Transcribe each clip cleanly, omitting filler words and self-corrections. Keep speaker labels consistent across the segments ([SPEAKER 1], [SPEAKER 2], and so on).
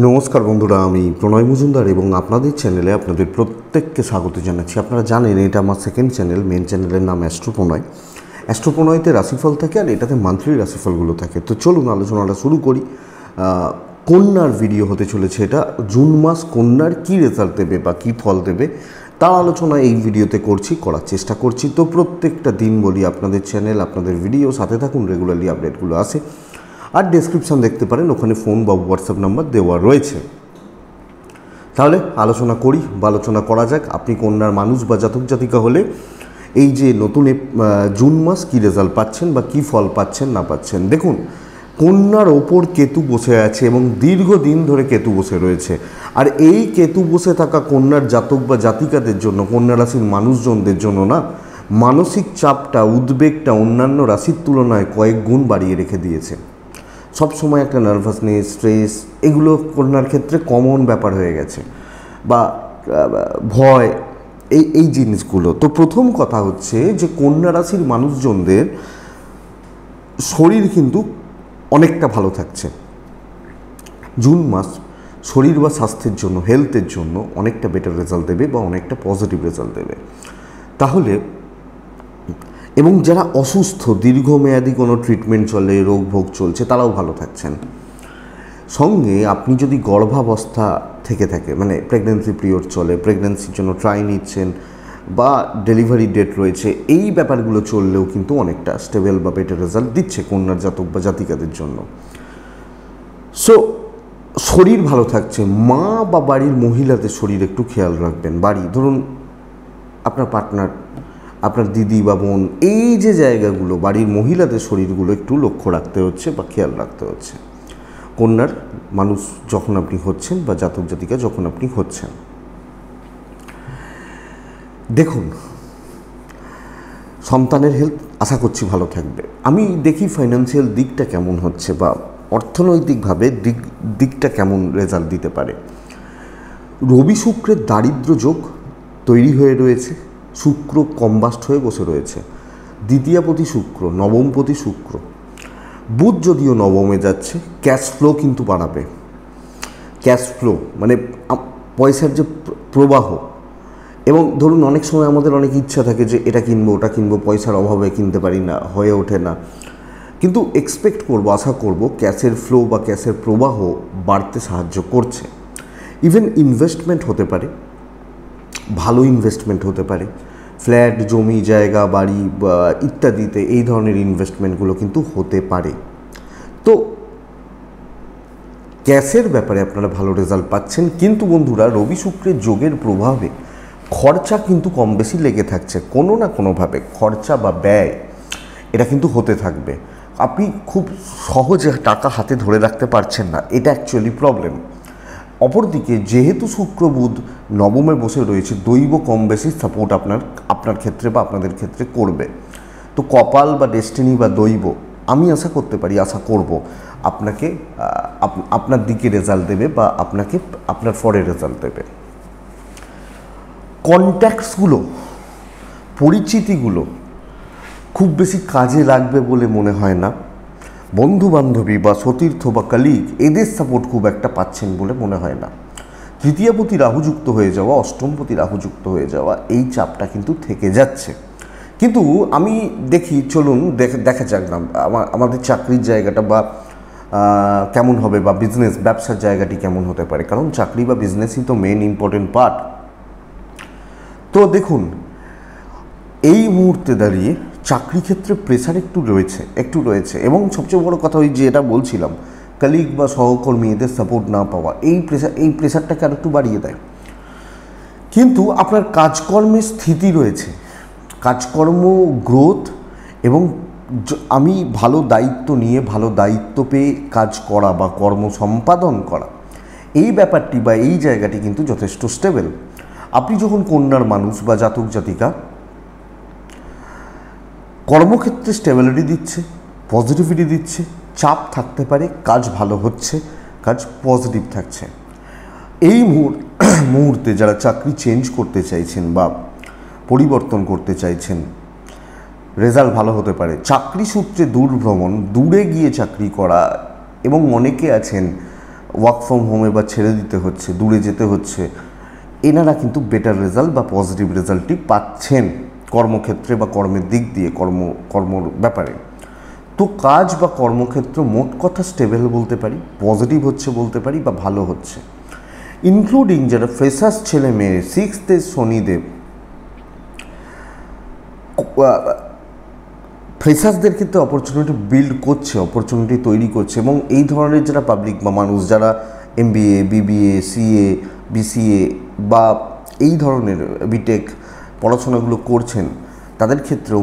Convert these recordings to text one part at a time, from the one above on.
[SPEAKER 1] নমস্কার বন্ধুরা, আমি প্রণয় মজুমদার এবং আপনাদের চ্যানেলে আপনাদের প্রত্যেককে স্বাগত জানাচ্ছি। আপনারা জানেন এটা আমার সেকেন্ড চ্যানেল। মেন চ্যানেলের নাম অ্যাস্ট্রোপ্রণয়। অ্যাস্ট্রোপ্রণয়তে রাশিফল থাকে আর এটাতে মান্থলি রাশিফলগুলো থাকে। তো চলুন আলোচনাটা শুরু করি। কন্যার ভিডিও হতে চলেছে এটা। জুন মাস কন্যার কী রেজাল্ট দেবে বা কী ফল দেবে তার আলোচনা এই ভিডিওতে করার চেষ্টা করছি। তো প্রত্যেকটা দিন বলি আপনাদের চ্যানেল, আপনাদের ভিডিও সাথে থাকুন, রেগুলারলি আপডেটগুলো আসে। আর ডেসক্রিপশান দেখতে পারেন, ওখানে ফোন বা হোয়াটসঅ্যাপ নাম্বার দেওয়া রয়েছে। তাহলে আলোচনা করি বা আলোচনা করা যাক। আপনি কন্যার মানুষ বা জাতক জাতিকা হলে এই যে নতুন জুন মাস কী রেজাল্ট পাচ্ছেন বা কী ফল পাচ্ছেন না পাচ্ছেন। দেখুন, কন্যার ওপর কেতু বসে আছে এবং দীর্ঘদিন ধরে কেতু বসে রয়েছে। আর এই কেতু বসে থাকা কন্যার জাতক বা জাতিকাদের জন্য, কন্যা রাশির মানুষজনদের জন্য না, মানসিক চাপটা, উদ্বেগটা অন্যান্য রাশির তুলনায় কয়েক গুণ বাড়িয়ে রেখে দিয়েছে। সব সময় একটা নার্ভাসনেস, স্ট্রেস, এগুলো কন্যার ক্ষেত্রে কমন ব্যাপার হয়ে গেছে, বা ভয়, এই জিনিসগুলো। তো প্রথম কথা হচ্ছে যে কন্যা রাশির মানুষজনদের শরীর কিন্তু অনেকটা ভালো থাকছে। জুন মাস শরীর বা স্বাস্থ্যের জন্য, হেলথের জন্য অনেকটা বেটার রেজাল্ট দেবে বা অনেকটা পজিটিভ রেজাল্ট দেবে। তাহলে এবং যারা অসুস্থ, দীর্ঘমেয়াদী কোনো ট্রিটমেন্ট চলে, রোগ ভোগ চলছে, তারাও ভালো থাকছেন। সঙ্গে আপনি যদি গর্ভাবস্থা থেকে থাকে, মানে প্রেগনেন্সি পিরিয়ড চলে, প্রেগনেন্সির জন্য ট্রাই নিচ্ছেন বা ডেলিভারি ডেট রয়েছে, এই ব্যাপারগুলো চললেও কিন্তু অনেকটা স্টেবল বা বেটার রেজাল্ট দিচ্ছে কন্যার জাতক বা জাতিকাদের জন্য। সো শরীর ভালো থাকছে। মা বা বাড়ির মহিলাদের শরীর একটু খেয়াল রাখবেন। বাড়ি, ধরুন আপনার পার্টনার, আপনার দিদি বা বোন, এই যে জায়গাগুলো, বাড়ির মহিলাদের শরীরগুলো একটু লক্ষ্য রাখতে হচ্ছে বা খেয়াল রাখতে হচ্ছে কন্যার মানুষ যখন আপনি হচ্ছেন বা জাতক জাতিকা যখন আপনি হচ্ছেন। দেখুন, সন্তানের হেলথ আশা করছি ভালো থাকবে। আমি দেখি ফাইন্যান্সিয়াল দিকটা কেমন হচ্ছে বা অর্থনৈতিকভাবে দিকটা কেমন রেজাল্ট দিতে পারে। রবি শুক্রের দারিদ্র যোগ তৈরি হয়ে রয়েছে। শুক্র কম্বাস্ট হয়ে বসে রয়েছে। দ্বিতীয়পতি শুক্র, নবমপতি শুক্র। বুধ যদিও নবমে যাচ্ছে, ক্যাশ ফ্লো কিন্তু বাড়াবে। ক্যাশ ফ্লো মানে পয়সার যে প্রবাহ। এবং ধরুন অনেক সময় আমাদের অনেক ইচ্ছা থাকে যে এটা কিনবো, ওটা কিনবো, পয়সার অভাবে কিনতে পারি না, হয়ে ওঠে না। কিন্তু এক্সপেক্ট করবো, আশা করবো ক্যাশের ফ্লো বা ক্যাশের প্রবাহ বাড়তে সাহায্য করছে। ইভেন ইনভেস্টমেন্ট হতে পারে, ভালো ইনভেস্টমেন্ট হতে পারে, ফ্ল্যাট, জমি, জায়গা, বাড়ি বা ইত্যাদিতে এই ধরনের ইনভেস্টমেন্টগুলো কিন্তু হতে পারে। তো ক্যাশের ব্যাপারে আপনারা ভালো রেজাল্ট পাচ্ছেন। কিন্তু বন্ধুরা, রবি শুক্রের যোগের প্রভাবে খরচা কিন্তু কম বেশি লেগে থাকছে। কোনো না কোনোভাবে খরচা বা ব্যয় এটা কিন্তু হতে থাকবে। আপনি খুব সহজে টাকা হাতে ধরে রাখতে পারছেন না, এটা অ্যাকচুয়ালি প্রবলেম। অপরদিকে যেহেতু শুক্র বুধ নবমে বসে রয়েছে, দৈব কম বেশি সাপোর্ট আপনার ক্ষেত্রে বা আপনাদের ক্ষেত্রে করবে। তো কপাল বা ডেস্টিনি বা দৈব, আমি আশা করতে পারি, আশা করব আপনাকে আপনার দিকে রেজাল্ট দেবে বা আপনাকে আপনার ফরে রেজাল্ট দেবে। কন্ট্যাক্টসগুলো, পরিচিতিগুলো খুব বেশি কাজে লাগবে বলে মনে হয় না। বন্ধু বান্ধবী বা সতীর্থ বা কালিগ, এদের সাপোর্ট খুব একটা পাচ্ছেন বলে মনে হয় না। তৃতীয়পতি রাহুযুক্ত হয়ে যাওয়া, অষ্টমপতি রাহুযুক্ত হয়ে যাওয়া, এই চাপটা কিন্তু থেকে যাচ্ছে। কিন্তু আমি দেখি, চলুন দেখা যাক না আমাদের চাকরির জায়গাটা বা কেমন হবে, বা বিজনেস, ব্যবসার জায়গাটি কেমন হতে পারে। কারণ চাকরি বা বিজনেসই তো মেন ইম্পর্টেন্ট পার্ট। তো দেখুন, এই মুহূর্তে দাঁড়িয়ে চাকরি ক্ষেত্রে প্রেশার একটু রয়েছে এবং সবচেয়ে বড় কথা ওই যে এটা বলছিলাম, কলিগ বা সহকর্মী এদের সাপোর্ট না পাওয়া, এই প্রেশারটাকে আর একটু বাড়িয়ে দেয়। কিন্তু আপনার কাজকর্মের স্থিতি রয়েছে, কাজকর্ম গ্রোথ, এবং আমি ভালো দায়িত্ব নিয়ে, ভালো দায়িত্ব পেয়ে কাজ করা বা কর্ম সম্পাদন করা, এই ব্যাপারটি বা এই জায়গাটি কিন্তু যথেষ্ট স্টেবল। আপনি যখন কন্যার মানুষ বা জাতক জাতিকা, কর্মক্ষেত্রে স্টেবিলিটি দিচ্ছে, পজিটিভিটি দিচ্ছে, চাপ থাকতে পারে, কাজ ভালো হচ্ছে, কাজ পজিটিভ থাকছে। এই মুহূর্তে যারা চাকরি চেঞ্জ করতে চাইছেন বা পরিবর্তন করতে চাইছেন, রেজাল্ট ভালো হতে পারে। চাকরি সূত্রে দূর ভ্রমণ, দূরে গিয়ে চাকরি করা, এবং অনেকে আছেন ওয়ার্ক ফ্রম হোমে বা ছেড়ে দিতে হচ্ছে, দূরে যেতে হচ্ছে, এনারা কিন্তু বেটার রেজাল্ট বা পজিটিভ রেজাল্টই পাচ্ছেন কর্মক্ষেত্রে বা কর্মের দিক দিয়ে, কর্মর ব্যাপারে। তো কাজ বা কর্মক্ষেত্র মোট কথা স্টেবল বলতে পারি, পজিটিভ হচ্ছে বলতে পারি, বা ভালো হচ্ছে। ইনক্লুডিং যারা ফ্রেশার্স ছেলে মেয়ে, সিক্সথে শনিদেব, ফ্রেশার্সদের ক্ষেত্রে অপরচুনিটি বিল্ড করছে, অপরচুনিটি তৈরি করছে। এবং এই ধরনের যারা পাবলিক বা মানুষ যারা MBA, BBA, CA, BCA বা এই ধরনের বিটেক পড়াশোনাগুলো করছেন, তাদের ক্ষেত্রেও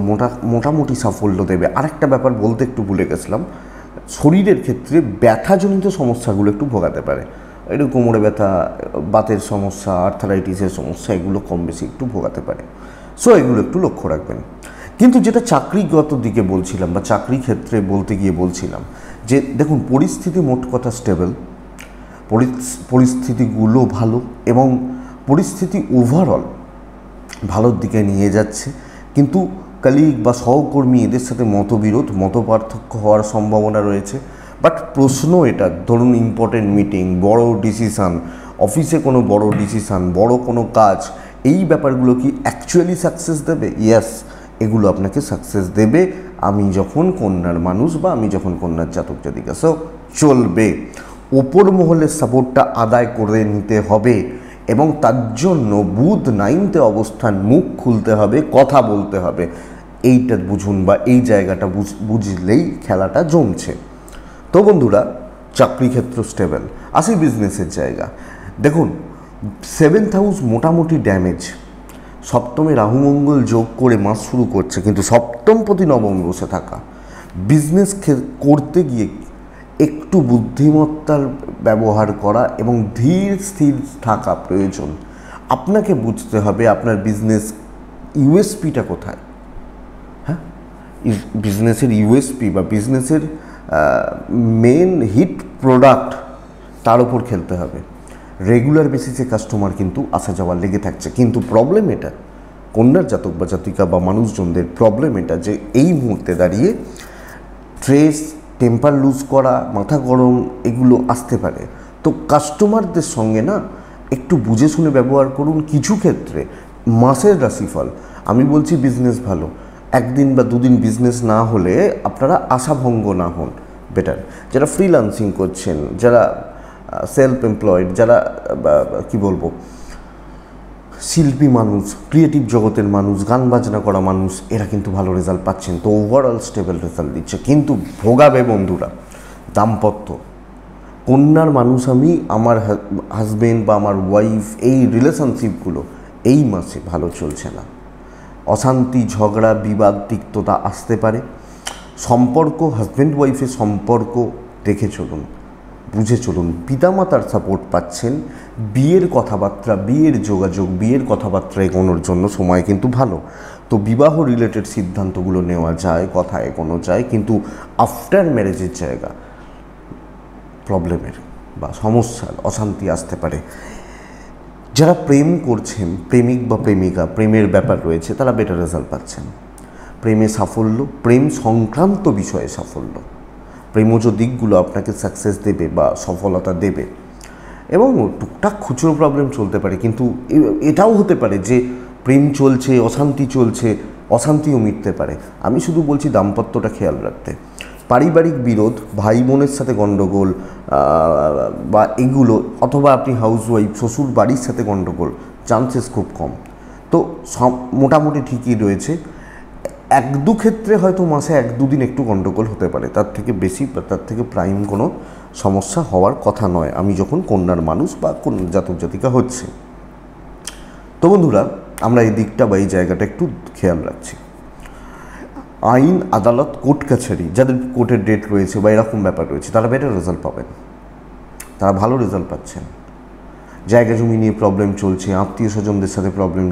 [SPEAKER 1] মোটামুটি সাফল্য দেবে। আরেকটা ব্যাপার বলতে একটু ভুলে গেছিলাম, শরীরের ক্ষেত্রে ব্যথাজনিত সমস্যাগুলো একটু ভোগাতে পারে। একটু কোমরে ব্যথা, বাতের সমস্যা, আর্থারাইটিসের সমস্যা, এগুলো কম বেশি একটু ভোগাতে পারে। সো এগুলো একটু লক্ষ্য রাখবেন। কিন্তু যেটা চাকরিগত দিকে বলছিলাম বা চাকরি ক্ষেত্রে বলতে গিয়ে বলছিলাম যে দেখুন, পরিস্থিতি মোট কথা স্টেবল, পরিস্থিতিগুলো ভালো এবং পরিস্থিতি ওভারঅল ভালোর দিকে নিয়ে যাচ্ছে। কিন্তু কলিগ বা সহকর্মী এদের সাথে মতবিরোধ, মতপার্থক্য হওয়ার সম্ভাবনা রয়েছে। বাট প্রশ্ন এটা, ধরুন ইম্পর্টেন্ট মিটিং, বড় ডিসিশান, অফিসে কোনো বড় ডিসিশান, বড় কোনো কাজ, এই ব্যাপারগুলো কি অ্যাকচুয়ালি সাকসেস দেবে? ইয়েস, এগুলো আপনাকে সাকসেস দেবে আমি যখন কন্যার মানুষ বা আমি যখন কন্যার জাতক জাতিকা। সো চলবে, ওপর মহলের সাপোর্টটা আদায় করে নিতে হবে এবং তার জন্য বুধ 9th অবস্থান, মুখ খুলতে হবে, কথা বলতে হবে। এইটা বুঝুন বা এই জায়গাটা বুঝলেই খেলাটা জমছে। তো বন্ধুরা, চাকরি ক্ষেত্র স্টেবল। আসি বিজনেসের জায়গা। দেখুন, 7th হাউস মোটামুটি ড্যামেজ, সপ্তমে রাহুমঙ্গল যোগ করে মাস শুরু করছে, কিন্তু সপ্তমপতি নবমে বসে থাকা, বিজনেস করতে গিয়ে একটু বুদ্ধিমত্তার ব্যবহার করা এবং ধীর স্থির থাকা প্রয়োজন। আপনাকে বুঝতে হবে আপনার বিজনেস ইউএসপিটা কোথায়। হ্যাঁ, বিজনেসের ইউএসপি বা বিজনেসের মেন হিট প্রোডাক্ট, তার উপর খেলতে হবে। রেগুলার বেসিসে কাস্টমার কিন্তু আসা যাওয়া লেগে থাকছে, কিন্তু প্রবলেম এটা, কন্যার জাতক বা জাতিকা বা মানুষজনদের প্রবলেম এটা যে এই মুহূর্তে দাঁড়িয়ে স্ট্রেস, টেম্পার লুজ করা, মাথা গরম, এগুলো আসতে পারে। তো কাস্টমারদের সঙ্গে না একটু বুঝে শুনে ব্যবহার করুন। কিছু ক্ষেত্রে মাসের রাশিফল, আমি বলছি বিজনেস ভালো, একদিন বা দুদিন বিজনেস না হলে আপনারা আশাভঙ্গ না হন, বেটার। যারা ফ্রিল্যান্সিং করছেন, যারা সেলফ এমপ্লয়েড, যারা কি বলবো শিল্পী মানুষ, ক্রিয়েটিভ জগতের মানুষ, গান বাজনা করা মানুষ, এরা কিন্তু ভালো রেজাল্ট পাচ্ছেন। তো ওভারঅল স্টেবল রেজাল্ট দিচ্ছে। কিন্তু ভোগাবে বন্ধুরা দাম্পত্য, কন্যার মানুষ আমি, আমার হাজবেন্ড বা আমার ওয়াইফ, এই রিলেশনশিপগুলো এই মাসে ভালো চলছে না। অশান্তি, ঝগড়া, বিবাদ, তিক্ততা আসতে পারে। সম্পর্ক, হাজব্যান্ড ওয়াইফের সম্পর্ক দেখে চলুন, বুঝে চলুন। পিতামাতার সাপোর্ট পাচ্ছেন। বিয়ের কথাবার্তা, বিয়ের যোগাযোগ, বিয়ের কথাবার্তা এগোনোর জন্য সময় কিন্তু ভালো। তো বিবাহ রিলেটেড সিদ্ধান্তগুলো নেওয়া যায়, কথা এগোনো যায়, কিন্তু আফটার ম্যারেজের জায়গা প্রবলেমের বা সমস্যার, অশান্তি আসতে পারে। যারা প্রেম করছেন, প্রেমিক বা প্রেমিকা, প্রেমের ব্যাপার রয়েছে, তারা বেটার রেজাল্ট পাচ্ছেন। প্রেমে সাফল্য, প্রেম সংক্রান্ত বিষয়ে সাফল্য, প্রেমজ দিকগুলো আপনাকে সাকসেস দেবে বা সফলতা দেবে। এবং টুকটাক খুচরো প্রবলেম চলতে পারে, কিন্তু এটাও হতে পারে যে প্রেম চলছে, অশান্তি চলছে, অশান্তিও মিটতে পারে। আমি শুধু বলছি দাম্পত্যটা খেয়াল রাখতে। পারিবারিক বিরোধ, ভাই বোনের সাথে গণ্ডগোল বা এগুলো, অথবা আপনি হাউসওয়াইফ, শ্বশুর বাড়ির সাথে গণ্ডগোল, চান্সেস খুব কম। তো মোটামুটি ঠিকই রয়েছে। এক দু ক্ষেত্রে হয়তো মাসে 1-2 দিন একটু গণ্ডগোল হতে পারে, তার থেকে বেশি বা তার থেকে প্রাইম কোনো সমস্যা হওয়ার কথা নয়, আমি যখন কন্যার মানুষ বা কন্যার জাতক জাতিকা হচ্ছে। তো বন্ধুরা, আমরা এই দিকটা বা এই জায়গাটা একটু খেয়াল রাখছি। আইন, আদালত, কোর্ট কাছারি, যাদের কোর্টের ডেট রয়েছে বা এরকম ব্যাপার রয়েছে, তারা বেটার রেজাল্ট পাবেন, তারা ভালো রেজাল্ট পাচ্ছেন। জায়গা জমি নিয়ে প্রবলেম চলছে, আত্মীয় স্বজনদের সাথে প্রবলেম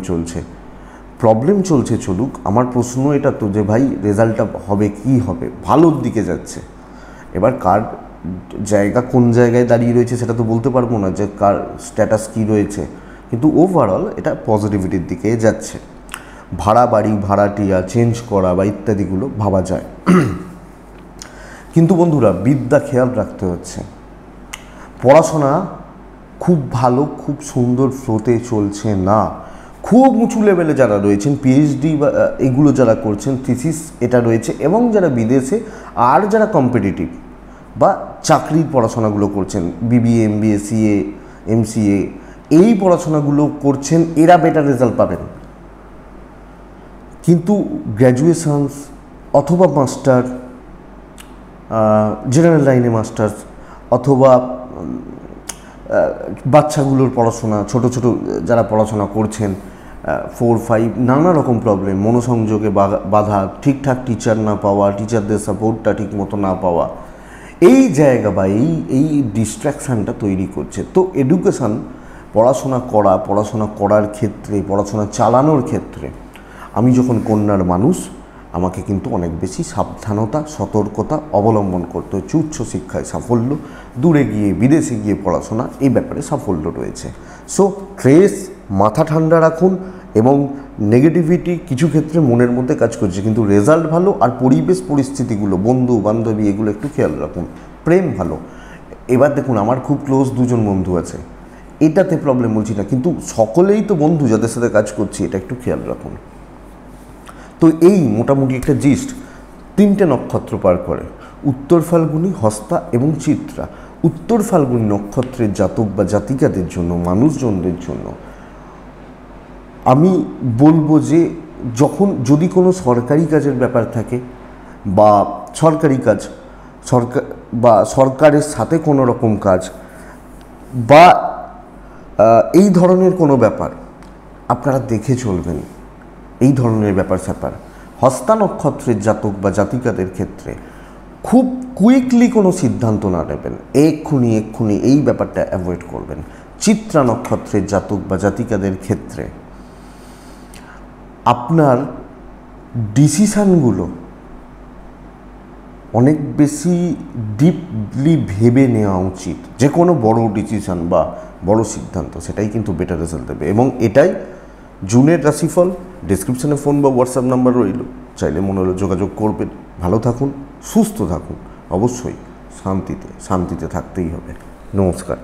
[SPEAKER 1] চলছে, চলুক। আমার প্রশ্ন এটা তো যে ভাই রেজাল্টটা হবে কি হবে, ভালোর দিকে যাচ্ছে। এবার কার জায়গা কোন জায়গায় দাঁড়িয়ে রয়েছে সেটা তো বলতে পারবো না যে কার স্ট্যাটাস কী রয়েছে, কিন্তু ওভারঅল এটা পজিটিভিটির দিকে যাচ্ছে। ভাড়া বাড়ি, ভাড়াটিয়া চেঞ্জ করা বা ইত্যাদিগুলো ভাবা যায়। কিন্তু বন্ধুরা, বিদ্যা খেয়াল রাখতে হচ্ছে। পড়াশোনা খুব ভালো, খুব সুন্দর ফ্লোতে চলছে না। খুব উঁচু লেভেলে যারা রয়েছেন, পিএইচডি বা এগুলো যারা করছেন, থিসিস এটা রয়েছে, এবং যারা বিদেশে আর যারা কম্পিটিটিভ বা চাকরির পড়াশোনাগুলো করছেন, বিবিএ, এমবিএ, সিএ, এমসিএ, এই পড়াশোনাগুলো করছেন, এরা বেটার রেজাল্ট পাবেন। কিন্তু গ্র্যাজুয়েশনস অথবা মাস্টার, জেনারেল লাইনে মাস্টার্স, অথবা বাচ্চাগুলোর পড়াশোনা, ছোট ছোট যারা পড়াশোনা করছেন, 4, 5, নানা রকম প্রবলেম, মনোসংযোগে বাধা, ঠিকঠাক টিচার না পাওয়া, টিচারদের সাপোর্টটা ঠিক মতো না পাওয়া, এই জায়গা বা এই ডিস্ট্র্যাকশানটা তৈরি করছে। তো এডুকেশান, পড়াশোনা করার ক্ষেত্রে, পড়াশোনা চালানোর ক্ষেত্রে আমি যখন কন্যার মানুষ, আমাকে কিন্তু অনেক বেশি সাবধানতা, সতর্কতা অবলম্বন করতে হচ্ছে। উচ্চশিক্ষায় সাফল্য, দূরে গিয়ে বিদেশে গিয়ে পড়াশোনা, এই ব্যাপারে সাফল্য রয়েছে। সো ট্রেস, মাথা ঠান্ডা রাখুন, এবং নেগেটিভিটি কিছু ক্ষেত্রে মনের মধ্যে কাজ করছে, কিন্তু রেজাল্ট ভালো, আর পরিবেশ পরিস্থিতিগুলো, বন্ধু বান্ধবী, এগুলো একটু খেয়াল রাখুন। প্রেম ভালো। এবার দেখুন, আমার খুব ক্লোজ 2জন বন্ধু আছে, এটাতে প্রবলেম বলছি না, কিন্তু সকলেই তো বন্ধু যাদের সাথে কাজ করছি, এটা একটু খেয়াল রাখুন। তো এই মোটামুটি একটা জিস্ট। 3টে নক্ষত্র পার করে, উত্তর ফাল্গুনী, হস্তা এবং চিত্রা। উত্তর ফাল্গুনী নক্ষত্রের জাতক বা জাতিকাদের জন্য, মানুষজনদের জন্য আমি বলবো যে যদি কোনো সরকারি কাজের ব্যাপার থাকে, বা সরকারি কাজ, সরকারের সাথে কোনো রকম কাজ, বা এই ধরনের কোনো ব্যাপার আপনারা দেখে চলবেন। এই ধরনের ব্যাপার স্যাপার হস্তা নক্ষত্রের জাতক বা জাতিকাদের ক্ষেত্রে খুব কুইকলি কোনো সিদ্ধান্ত না নেবেন, এক্ষুনি এই ব্যাপারটা অ্যাভয়েড করবেন। চিত্রা নক্ষত্রের জাতক বা জাতিকাদের ক্ষেত্রে আপনার ডিসিশানগুলো অনেক বেশি ডিপলি ভেবে নেওয়া উচিত। যে কোনো বড় ডিসিশান বা বড় সিদ্ধান্ত, সেটাই কিন্তু বেটার রেজাল্ট দেবে। এবং এটাই জুনের রাশিফল। ডেসক্রিপশানে ফোন বা হোয়াটসঅ্যাপ নাম্বার রইল, চাইলে মনে হলে যোগাযোগ করবেন। ভালো থাকুন, সুস্থ থাকুন, অবশ্যই শান্তিতে থাকতেই হবে। নমস্কার।